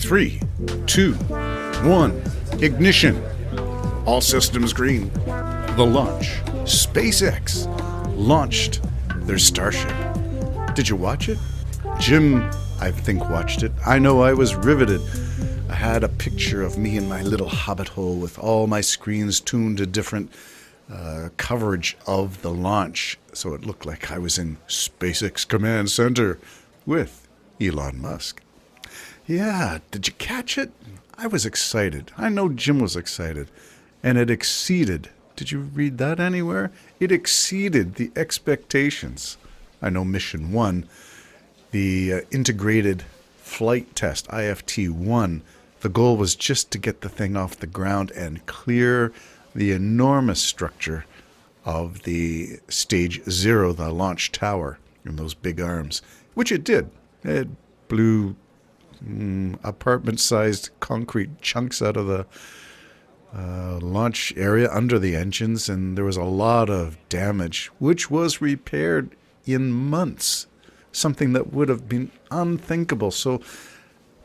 3, 2, 1, ignition. All systems green. The launch. SpaceX launched their Starship. Did you watch it? Jim, I think, watched it. I know I was riveted. I had a picture of me in my little hobbit hole with all my screens tuned to different coverage of the launch. So it looked like I was in SpaceX Command Center with Elon Musk. Yeah, did you catch it? I was excited. I know Jim was excited. And it exceeded. Did you read that anywhere? It exceeded the expectations. I know Mission 1, the integrated flight test, IFT 1, the goal was just to get the thing off the ground and clear the enormous structure of the Stage 0, the launch tower, and those big arms, which it did. It blew apartment-sized concrete chunks out of the launch area under the engines, and there was a lot of damage, which was repaired in months, something that would have been unthinkable. So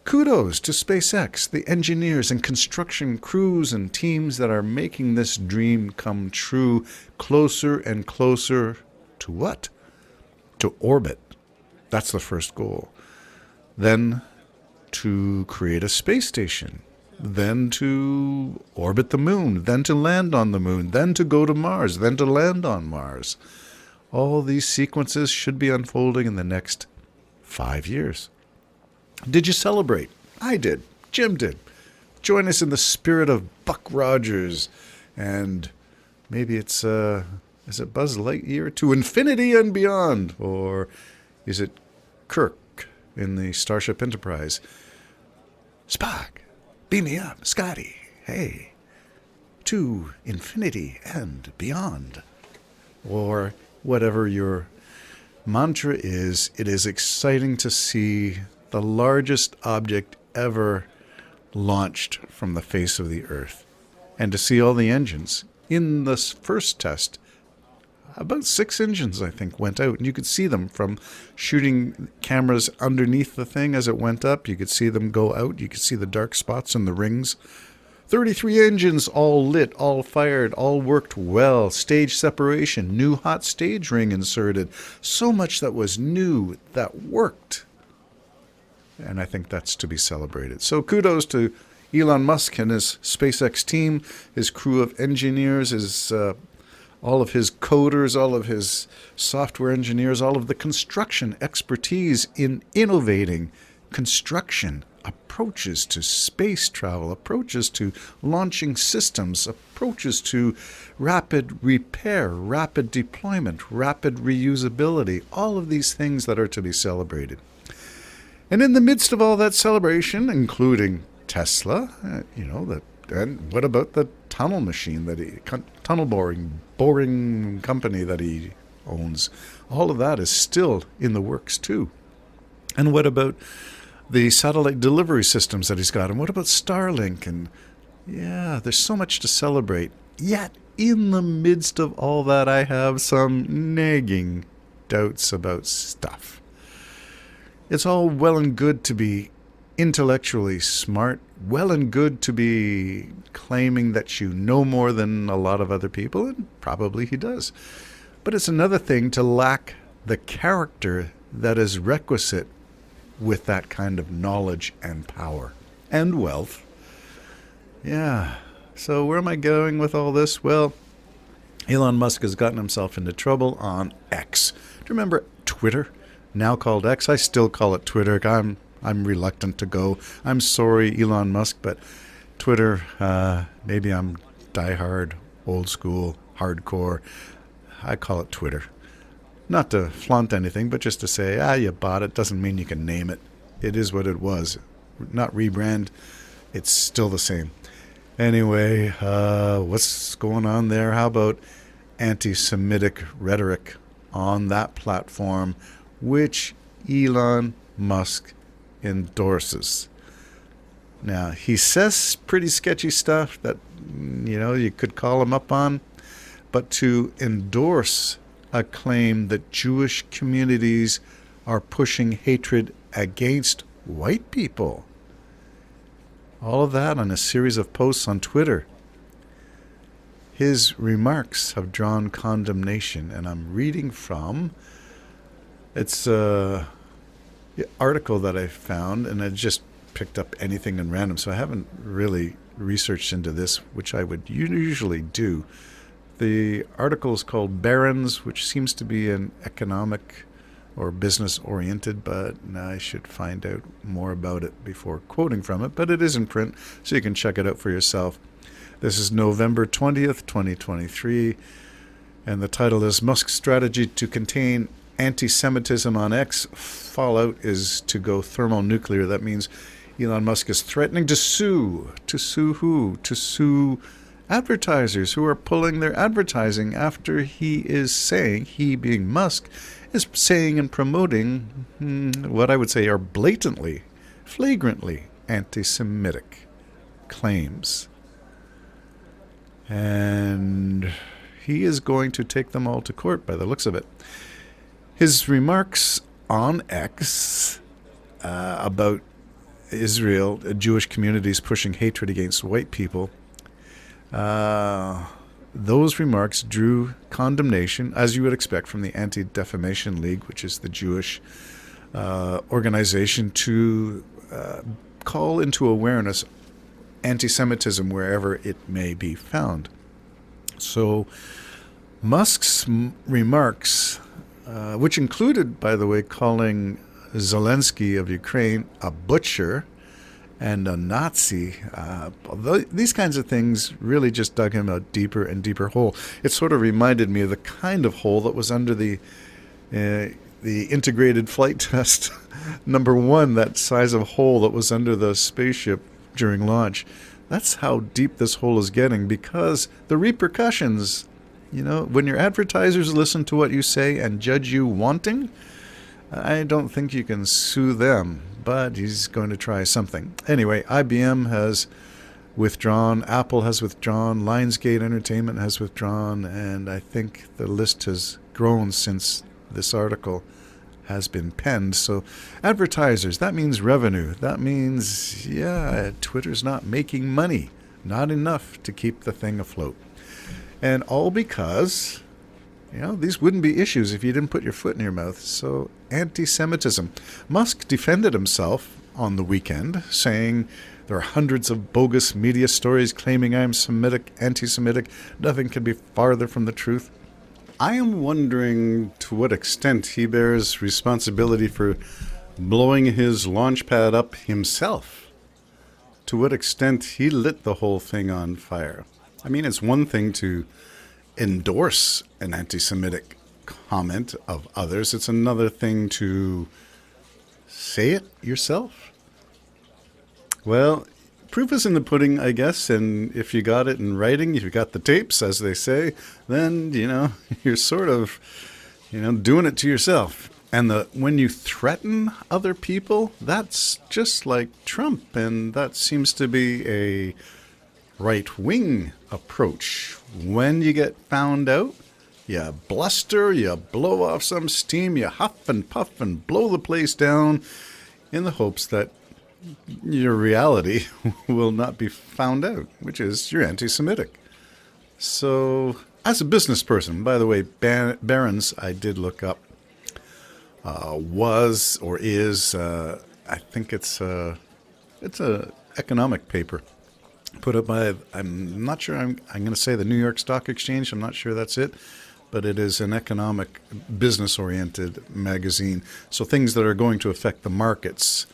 kudos to SpaceX, the engineers and construction crews and teams that are making this dream come true, closer and closer to what? To orbit. That's the first goal. Then to create a space station. Then to orbit the moon, then to land on the moon, then to go to Mars, then to land on Mars. All these sequences should be unfolding in the next 5 years. Did you celebrate? I did. Jim did. Join us in the spirit of Buck Rogers and maybe it's, is it Buzz Lightyear? To infinity and beyond. Or is it Kirk in the Starship Enterprise? Spock. Beam me up, Scotty. Hey. To infinity and beyond. Or whatever your mantra is, it is exciting to see the largest object ever launched from the face of the Earth. And to see all the engines. In this first test, about 6 engines, I think, went out. And you could see them from shooting cameras underneath the thing as it went up. You could see them go out. You could see the dark spots in the rings. 33 engines, all lit, all fired, all worked well. Stage separation, new hot stage ring inserted. So much that was new, that worked. And I think that's to be celebrated. So kudos to Elon Musk and his SpaceX team, his crew of engineers, his all of his coders, all of his software engineers, all of the construction expertise in innovating construction, approaches to space travel, approaches to launching systems, approaches to rapid repair, rapid deployment, rapid reusability, all of these things that are to be celebrated. And in the midst of all that celebration, including Tesla, and what about the tunnel machine tunnel boring company that he owns? All of that is still in the works too. And what about the satellite delivery systems that he's got? And what about Starlink? And yeah, there's so much to celebrate. Yet, in the midst of all that, I have some nagging doubts about stuff. It's all well and good to be intellectually smart, well and good to be claiming that you know more than a lot of other people, and probably he does. But it's another thing to lack the character that is requisite with that kind of knowledge and power and wealth. Yeah, so where am I going with all this? Well, Elon Musk has gotten himself into trouble on X. Do you remember Twitter? Now called X. I still call it Twitter. I'm reluctant to go. I'm sorry, Elon Musk, but Twitter, maybe I'm diehard, old school, hardcore. I call it Twitter. Not to flaunt anything, but just to say, you bought it. Doesn't mean you can name it. It is what it was. Not rebrand. It's still the same. Anyway, what's going on there? How about anti-Semitic rhetoric on that platform, which Elon Musk endorses? Now, he says pretty sketchy stuff that, you could call him up on, but to endorse a claim that Jewish communities are pushing hatred against white people, All of that on a series of posts on Twitter. His remarks have drawn condemnation, and I'm reading from, it's an article that I found, and I just picked up anything in random, so I haven't really researched into this, which I would usually do. The article is called Barron's, which seems to be an economic or business oriented, but I should find out more about it before quoting from it. But it is in print, so you can check it out for yourself. This is November 20th, 2023, and the title is Musk's Strategy to Contain Anti-Semitism on X. Fallout is to go thermonuclear. That means Elon Musk is threatening to sue. To sue who? To sue advertisers who are pulling their advertising after he is saying, he being Musk, is saying and promoting what I would say are blatantly, flagrantly anti-Semitic claims. And he is going to take them all to court by the looks of it. His remarks on X about Israel, Jewish communities pushing hatred against white people, those remarks drew condemnation, as you would expect, from the Anti-Defamation League, which is the Jewish organization to call into awareness anti-Semitism wherever it may be found. So Musk's remarks, which included, by the way, calling Zelensky of Ukraine a butcher and a Nazi, these kinds of things really just dug him a deeper and deeper hole. It sort of reminded me of the kind of hole that was under the integrated flight test number 1, that size of hole that was under the spaceship during launch. That's how deep this hole is getting, because the repercussions, when your advertisers listen to what you say and judge you wanting, I don't think you can sue them, but he's going to try something. Anyway, IBM has withdrawn, Apple has withdrawn, Lionsgate Entertainment has withdrawn, and I think the list has grown since this article has been penned. So advertisers, that means revenue. That means, Twitter's not making money. Not enough to keep the thing afloat. And all because, these wouldn't be issues if you didn't put your foot in your mouth. So anti-Semitism. Musk defended himself on the weekend, saying there are hundreds of bogus media stories claiming I'm Semitic, anti-Semitic. Nothing can be farther from the truth. I am wondering to what extent he bears responsibility for blowing his launch pad up himself. To what extent he lit the whole thing on fire. I mean, it's one thing to endorse an anti-Semitic comment of others. It's another thing to say it yourself. Well, proof is in the pudding, I guess, and if you got it in writing, if you got the tapes, as they say, then, you're sort of, doing it to yourself. And when you threaten other people, that's just like Trump, and that seems to be a right-wing approach. When you get found out, you bluster, you blow off some steam, you huff and puff and blow the place down in the hopes that your reality will not be found out, which is you're anti-Semitic. So, as a business person, by the way, Barron's, I did look up, was or is, I think it's a economic paper put up by, I'm not sure, I'm going to say the New York Stock Exchange. I'm not sure that's it, but it is an economic, business-oriented magazine. So things that are going to affect the markets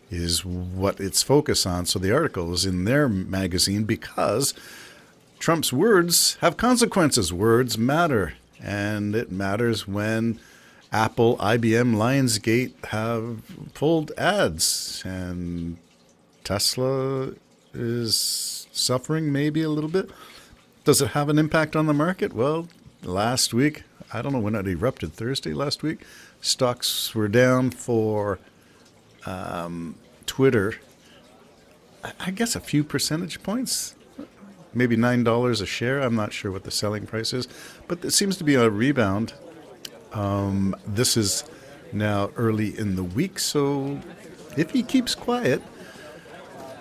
is what it's focused on. So the article is in their magazine because Trump's words have consequences. Words matter. And it matters when Apple, IBM, Lionsgate have pulled ads. And Tesla is suffering maybe a little bit. Does it have an impact on the market? Well, last week, I don't know when it erupted, Thursday last week, stocks were down for Twitter, I guess a few percentage points, maybe $9 a share. I'm not sure what the selling price is, but it seems to be a rebound. This is now early in the week, so if he keeps quiet,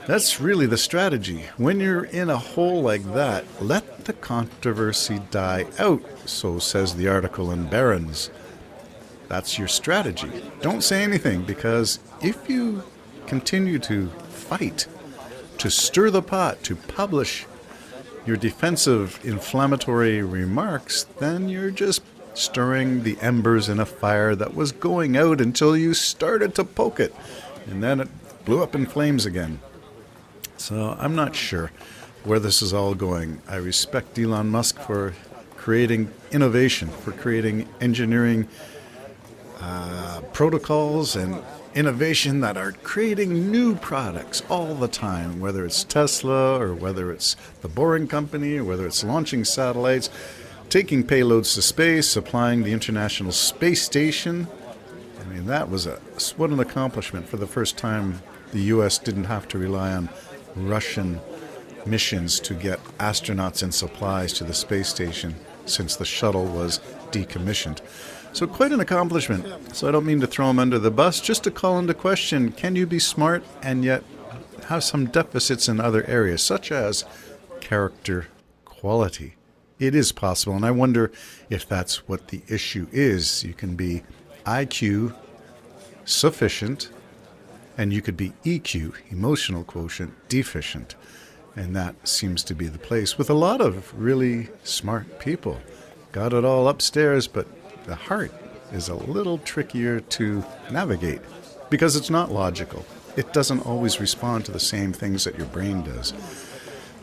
That's really the strategy. When you're in a hole like that, let the controversy die out, so says the article in Barron's. That's your strategy. Don't say anything, because if you continue to fight, to stir the pot, to publish your defensive, inflammatory remarks, then you're just stirring the embers in a fire that was going out until you started to poke it, and then it blew up in flames again. So I'm not sure where this is all going. I respect Elon Musk for creating innovation, for creating engineering protocols and innovation that are creating new products all the time, whether it's Tesla or whether it's the Boring Company or whether it's launching satellites, taking payloads to space, supplying the International Space Station. I mean, that was what an accomplishment. For the first time, the U.S. didn't have to rely on Russian missions to get astronauts and supplies to the space station since the shuttle was decommissioned. So quite an accomplishment. So I don't mean to throw him under the bus, just to call into question, can you be smart and yet have some deficits in other areas, such as character quality? It is possible, and I wonder if that's what the issue is. You can be IQ sufficient, and you could be EQ, emotional quotient, deficient. And that seems to be the place with a lot of really smart people. Got it all upstairs, but the heart is a little trickier to navigate because it's not logical. It doesn't always respond to the same things that your brain does.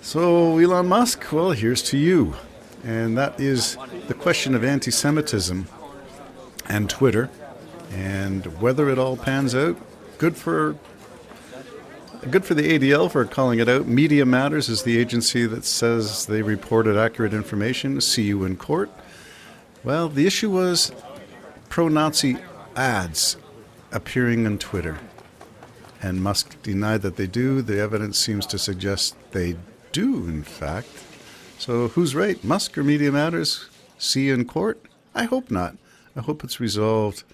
So, Elon Musk, well, here's to you. And that is the question of anti-Semitism and Twitter, and whether it all pans out. Good for the ADL for calling it out. Media Matters is the agency that says they reported accurate information. See you in court. Well, the issue was pro-Nazi ads appearing on Twitter. And Musk denied that they do. The evidence seems to suggest they do, in fact. So who's right, Musk or Media Matters? See you in court? I hope not. I hope it's resolved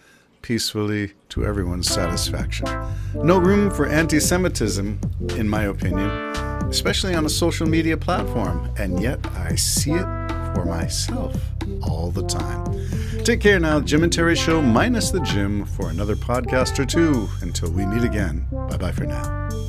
peacefully to everyone's satisfaction. No room for anti-Semitism, in my opinion, especially on a social media platform. And yet I see it for myself all the time. Take care now. Jim and Terry Show minus the Jim for another podcast or two. Until we meet again. Bye-bye for now.